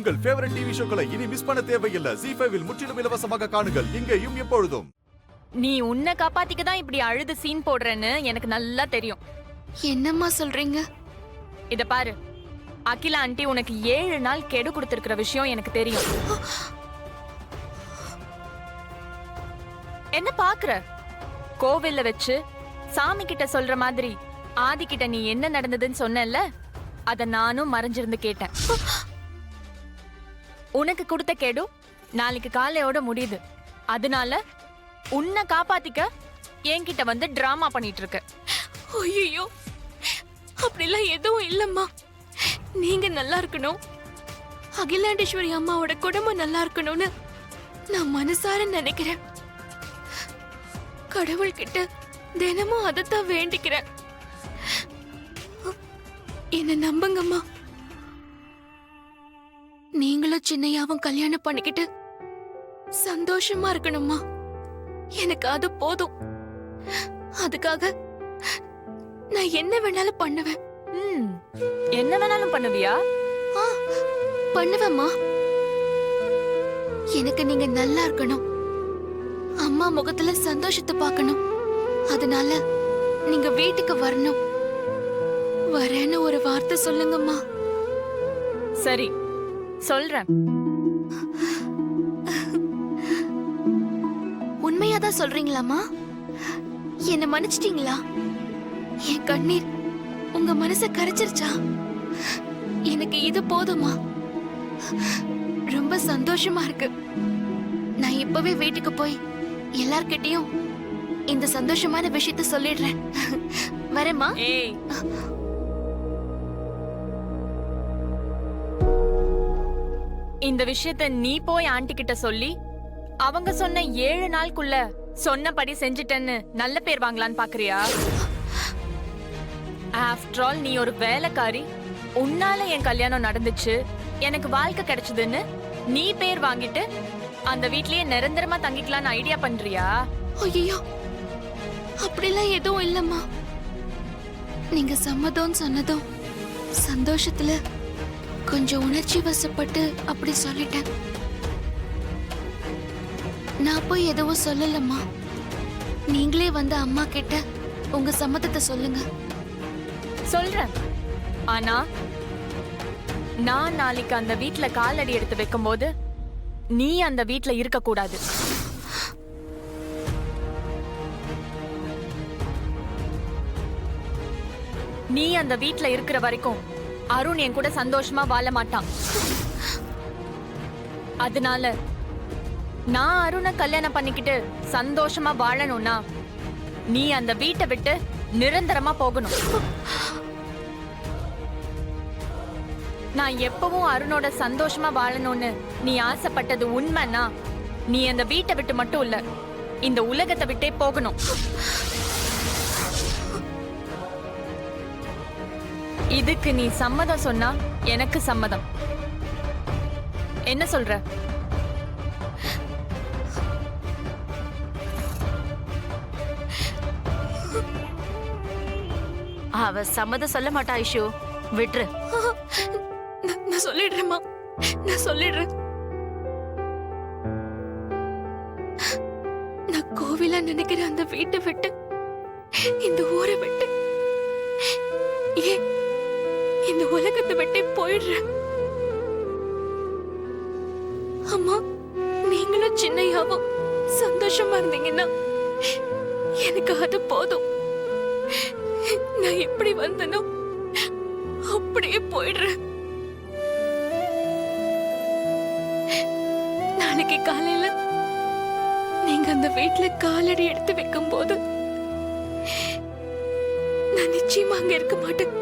உங்கள் favourite TV ஷோக்களை இனி miss பண்ண தேவையில்லை. ஜீ5 இல் முற்றிலும் இலவசமாக காணுங்கள், இங்கேயும் எப்பொழுதும். நீ உன்னை காப்பாத்திக்க தான் இப்படி அழுது சீன் போடுறேன்னு எனக்கு நல்லா தெரியும். என்னம்மா சொல்றீங்க? இத பாரு, அகிலா ஆண்டி உனக்கு 7 நாள் கெடு கொடுத்திருக்கிற விஷயம் எனக்கு தெரியும். என்ன பாக்குற? கோவில்ல வச்சு சாமி கிட்ட சொல்ற மாதிரி ஆதி கிட்ட நீ என்ன நடந்ததுன்னு சொன்னல, அத நானும் மறைஞ்சிருந்து கேட்டேன். உனக்கு கொடுத்த கெடு நாளைக்கு காலையோட முடியுது. அதனால உன்னை காப்பாத்திக்க என்கிட்ட வந்து டிராமா பண்ணிட்டு இருக்க. ஐயோ, அப்படிலாம் எதுவும் இல்லம்மா. நீங்க நல்லா இருக்கணும், அகிலாண்டேஸ்வரி அம்மாவோட குடும்பம் நல்லா இருக்கணும்னு நான் மனசார நினைக்கிறேன். கடவுள்கிட்ட தினமும் அதைத்தான் வேண்டிக்கிறேன். என்ன நம்புங்கம்மா. நீங்களும் சின்னையாவும் கல்யாணம் பண்ணிக்கிட்டு சந்தோஷமா இருக்கணும்மா. எனக்கு அது போதும். அதுக்காக நான் என்ன வேணாலும் பண்ணுவேன். என்ன வேணாலும் பண்ணுவியா? பண்ணுவேம்மா. எனக்கு நீங்க நல்லா இருக்கணும், அம்மா முகத்துல சந்தோஷத்தை பார்க்கணும். அதனால நீங்க வீட்டுக்கு வரணும். வரேன்னு ஒரு வார்த்தை சொல்லுங்கம்மா. சரி, சொல்றேன். உண்மையாதான் சொல்றீங்களாம்மா? என்ன மன்னிச்சிட்டீங்களா? என் கண்ணீர் உங்க மனச கரைச்சிருச்சா? எனக்கு இது போதுமா? ரொம்ப சந்தோஷமா இருக்கு. நான் இப்பவே வீட்டுக்கு போய் எல்லார்கிட்டயும் இந்த சந்தோஷமான விஷயத்த சொல்லிடுறேன். வரேம்மா. ஏய், இந்த விஷயத்த நீ போய் ஆண்டி கிட்ட சொல்லி அவங்க சொன்ன 7 நாளுக்குள்ள சொன்னபடி செஞ்சிட்டேன்னு நல்ல பேர் வாங்கலான்னு பாக்குறியா? ஆஃப்டர் ஆல் நீ ஒரு வேலைக்காரி, உன்னால என் கல்யாணம் நடந்துச்சு, எனக்கு வாழ்க்கை கிடைச்சதுன்னு நீ பேர் வாங்கிட்டு அந்த வீட்லயே நிரந்தரமா தங்கிக்கலான்னு ஐடியா பண்றியா? ஐயோ, அப்படிலாம் எதுவும் இல்லம்மா. நீங்க சம்மதம் சொன்னதும் சந்தோஷத்துல கொஞ்சம் உணர்ச்சி வசப்பட்டு அப்படி சொல்லிட்டேன். நான் போய் எதுவும் சொல்லலம்மா. நீங்களே வந்து அம்மா கிட்ட உங்க சம்மதத்தை சொல்லுங்க. சொல்றேன். ஆனா நான் நாளைக்கு அந்த வீட்ல காலடி எடுத்து வைக்கும் போது நீ அந்த வீட்ல இருக்க கூடாது. நீ அந்த வீட்ல இருக்கிற வரைக்கும் அருண் என் கூட சந்தோஷமா வாழ மாட்டான். அதனால நான் அருணை கல்யாணம் பண்ணிக்கிட்டு சந்தோஷமா வாழணும்னா நீ அந்த வீட்டை விட்டு நிரந்தரமா போகணும். நான் எப்பவும் அருணோட சந்தோஷமா வாழணும்னு நீ ஆசைப்பட்டது உண்மைன்னா நீ அந்த வீட்டை விட்டு மட்டும் இல்ல, இந்த உலகத்தை விட்டே போகணும். இதுக்கு நீ சம்மதம் சொன்னா எனக்கு சம்மதம். என்ன சொல்ற? அவ சம்மதம் சொல்ல மாட்டா ஐஷு, விட்டுரு. நான் சொல்லிடுறேம்மா, நான் சொல்லிடுறேன். நான் கோவிலா நினைக்கிற அந்த வீட்டை விட்டு, இந்த ஊரை விட்டு, ஏன் இந்த உலகத்தை விட்டே போயிடுறேன். அம்மா, நீங்களும் சின்னையாவும் சந்தோஷமா இருந்தீங்கன்னா எனக்கு அது போதும். நான் எப்படி வந்தனோ அப்படியே போயிடுறேன். நாளைக்கு காலையில நீங்க அந்த வீட்டுல காலடி எடுத்து வைக்கும் போது நான் நிச்சயமா அங்க இருக்க மாட்டேன்.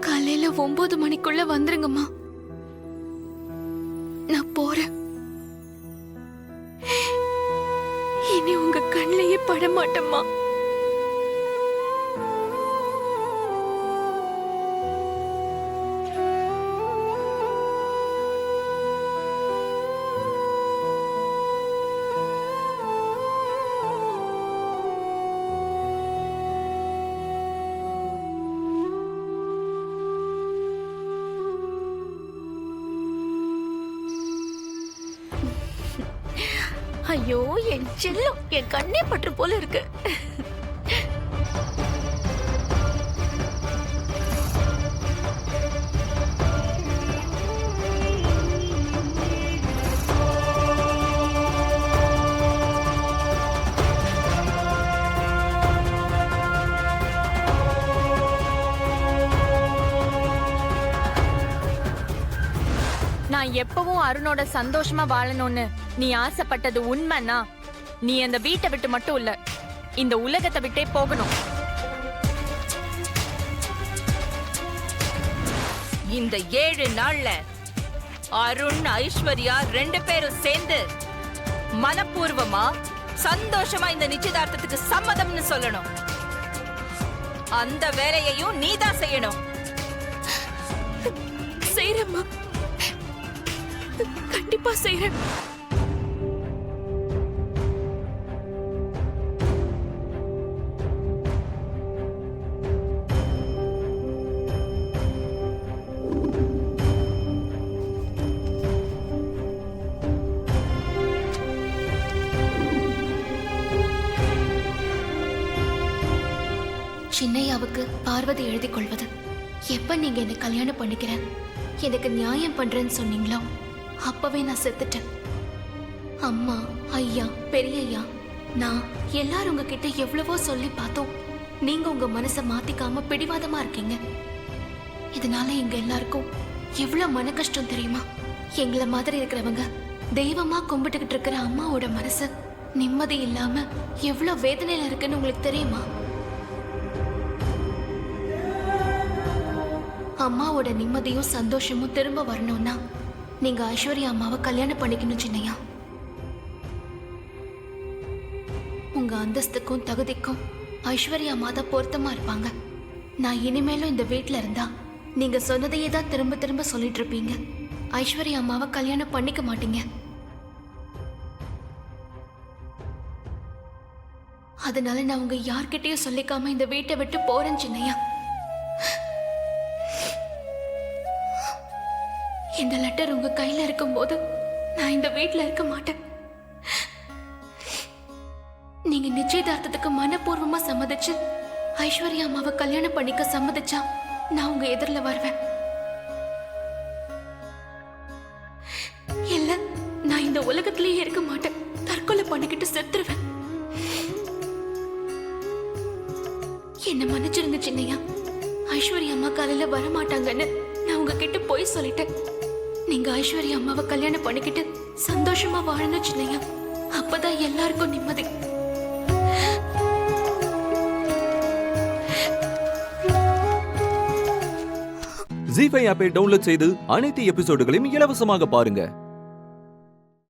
காலையில 9 மணிக்குள்ள வந்துருங்கம்மா. நான் போறேன். இனி உங்க கண்ணிலேயே பட மாட்டேம்மா. ஐயோ என் செல்லம், என் கண்ணே பற்று போல இருக்கு. நான் எப்பவும் அருணோட சந்தோஷமா வாழணும்னு நீ ஆசைப்பட்டது உண்மைன்னா நீ அந்த வீட்டை விட்டு மட்டும் இல்ல, இந்த உலகத்தை விட்டே போகணும். இந்த 7 நாள்ல அருண் ஐஸ்வர்யா 2 பேரும் சேர்ந்து மனப்பூர்வமா சந்தோஷமா இந்த நிச்சயதார்த்தத்துக்கு சம்மதம்னு சொல்லணும். அந்த வேலையையும் நீதான் செய்யணும். செய்யறேம்மா, கண்டிப்பா செய்யறேன். சின்னையாவுக்கு பார்வதி எழுதி கொள்வது. எப்ப நீங்க என்ன கல்யாணம் பண்ணிக்கிற, எனக்கு நியாயம் பண்றேன்னு சொன்னீங்களோ அப்பவே நான் செத்துட்டேன். அம்மா, ஐயா, பெரியய்யா, நான் எல்லாரும் உங்ககிட்ட எவ்வளவோ சொல்லி பார்த்தோம். நீங்க உங்க மனசை மாத்திக்காம பிடிவாதமா இருக்கீங்க. இதனால எங்க எல்லாருக்கும் எவ்வளவு மன கஷ்டம் தெரியுமா? எங்களை மாதிரி இருக்கிறவங்க தெய்வமா கும்பிட்டுக்கிட்டு இருக்கிற அம்மாவோட மனசு நிம்மதி இல்லாம எவ்வளவு வேதனையில இருக்குன்னு உங்களுக்கு தெரியுமா? அம்மாவோட நிம்மதியும் சந்தோஷமும் திரும்ப வரணும்னா நீங்க ஐஸ்வர்யா அம்மாவை கல்யாணம் பண்ணிக்கணும் சின்னையா. உங்க அந்தஸ்துக்கும் தகுதிக்கும் ஐஸ்வர்யா அம்மா தான் பொருத்தமா இருப்பாங்க. நான் இனிமேலும் இந்த வீட்ல இருந்தா நீங்க சொன்னதையே தான் திரும்ப திரும்ப சொல்லிட்டு இருப்பீங்க. ஐஸ்வர்யா அம்மாவை கல்யாணம் பண்ணிக்க மாட்டீங்க. அதனால நான் உங்க யார்கிட்டயும் சொல்லிக்காம இந்த வீட்டை விட்டு போறேன் சின்னையா. இந்த லெட்டர் உங்க கையில இருக்கும்போது நான் இந்த வீட்ல இருக்க மாட்டேன். நீங்க நிச்சயதார்த்தத்துக்கு மனப்பூர்வமா சம்மதிச்சு ஐஸ்வர்யா அம்மாவை கல்யாணம் பண்ணிக்க சம்மதிச்சா நான் உங்க எதிரில வருவேன். இல்ல, நான் இந்த உலகத்திலேயே இருக்க மாட்டேன். தற்கொலை பண்ணிக்கிட்டு செத்துருவேன். என்ன மன்னிச்சிருங்க சின்னையா. ஐஸ்வர்யா அம்மா காலையில வரமாட்டாங்கன்னு நான் உங்ககிட்ட போய் சொல்லிட்டேன். நீங்க ஐஸ்வர்யா அம்மாவை கல்யாணம் பண்ணிக்கிட்டு சந்தோஷமா வாழணும் சின்னையா. அப்பதான் எல்லாருக்கும் நிம்மதி. ஜீ5 ஆப்பை டவுன்லோட் செய்து அனைத்து எபிசோடுகளையும் இலவசமாக பாருங்க.